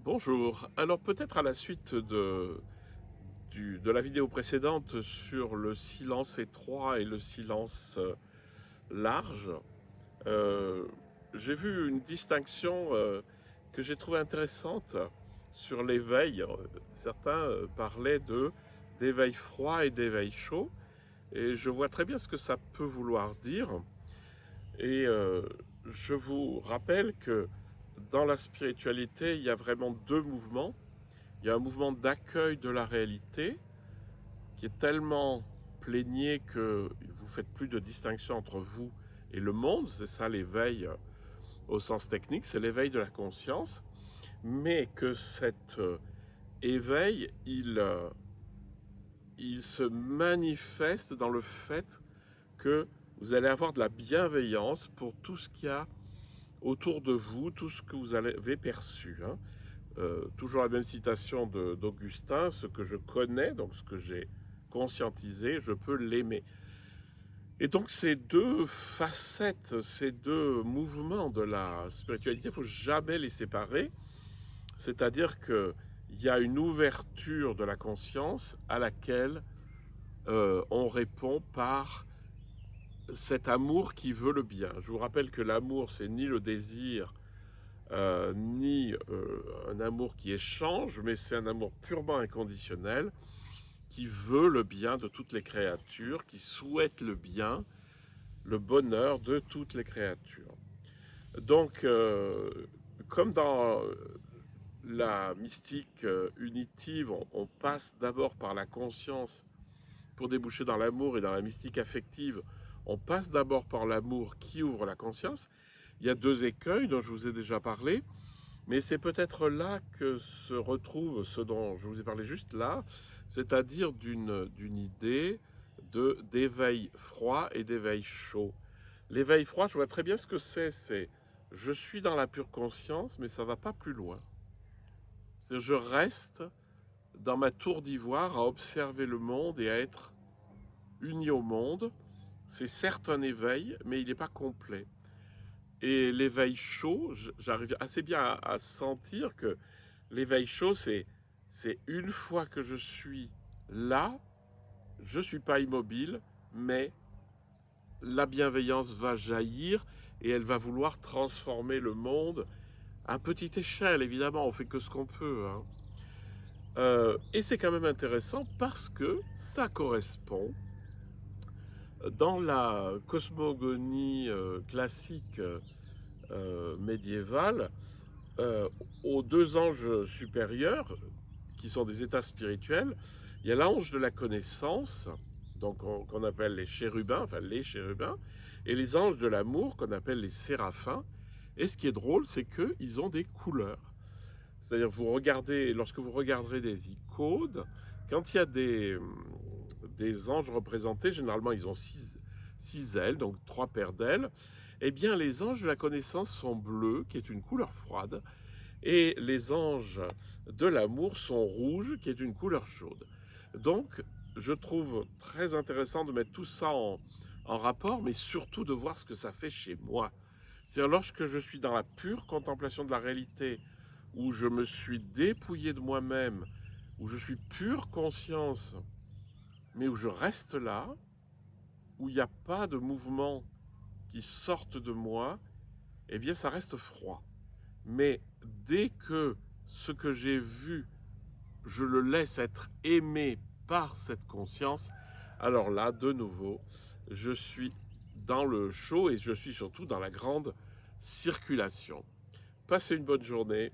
Bonjour. Alors peut-être à la suite de la vidéo précédente sur le silence étroit et le silence large, euh, j'ai vu une distinction que j'ai trouvée intéressante sur l'éveil. Certains parlaient d'éveil froid et d'éveil chaud, et je vois très bien ce que ça peut vouloir dire. Et je vous rappelle que dans la spiritualité, il y a vraiment deux mouvements. Il y a un mouvement d'accueil de la réalité qui est tellement plénier que vous ne faites plus de distinction entre vous et le monde. C'est ça l'éveil au sens technique, c'est l'éveil de la conscience. Mais que cet éveil, il se manifeste dans le fait que vous allez avoir de la bienveillance pour tout ce qu'il y a autour de vous, tout ce que vous avez perçu. Toujours la même citation d'Augustin, ce que je connais, donc ce que j'ai conscientisé, je peux l'aimer. Et donc ces deux facettes, ces deux mouvements de la spiritualité, il ne faut jamais les séparer. C'est-à-dire qu'il y a une ouverture de la conscience à laquelle on répond par cet amour qui veut le bien. Je vous rappelle que l'amour, c'est ni le désir, ni un amour qui échange, mais c'est un amour purement inconditionnel qui veut le bien de toutes les créatures, qui souhaite le bien, le bonheur de toutes les créatures. Donc, comme dans la mystique unitive, on passe d'abord par la conscience pour déboucher dans l'amour, et dans la mystique affective, on passe d'abord par l'amour qui ouvre la conscience. Il y a deux écueils dont je vous ai déjà parlé. Mais c'est peut-être là que se retrouve ce dont je vous ai parlé juste là, c'est-à-dire d'une idée d'éveil froid et d'éveil chaud. L'éveil froid, je vois très bien ce que c'est je suis dans la pure conscience, mais ça ne va pas plus loin. C'est-à-dire je reste dans ma tour d'ivoire à observer le monde et à être uni au monde. C'est certes un éveil, mais il n'est pas complet. Et l'éveil chaud, j'arrive assez bien à sentir que l'éveil chaud, c'est une fois que je suis là, je ne suis pas immobile, mais la bienveillance va jaillir et elle va vouloir transformer le monde à petite échelle, évidemment, on fait que ce qu'on peut. Et c'est quand même intéressant parce que ça correspond, dans la cosmogonie classique médiévale, aux deux anges supérieurs, qui sont des états spirituels. Il y a l'ange de la connaissance, donc qu'on appelle les chérubins, et les anges de l'amour, qu'on appelle les séraphins. Et ce qui est drôle, c'est qu'ils ont des couleurs. C'est-à-dire, lorsque vous regarderez des icônes, quand il y a des anges représentés, généralement ils ont six ailes, donc trois paires d'ailes. Eh bien, les anges de la connaissance sont bleus, qui est une couleur froide, et les anges de l'amour sont rouges, qui est une couleur chaude. Donc, je trouve très intéressant de mettre tout ça en rapport, mais surtout de voir ce que ça fait chez moi. C'est-à-dire, lorsque je suis dans la pure contemplation de la réalité, où je me suis dépouillé de moi-même, où je suis pure conscience, mais où je reste là, où il n'y a pas de mouvement qui sortent de moi, eh bien ça reste froid. Mais dès que ce que j'ai vu, je le laisse être aimé par cette conscience, alors là, de nouveau, je suis dans le chaud et je suis surtout dans la grande circulation. Passez une bonne journée.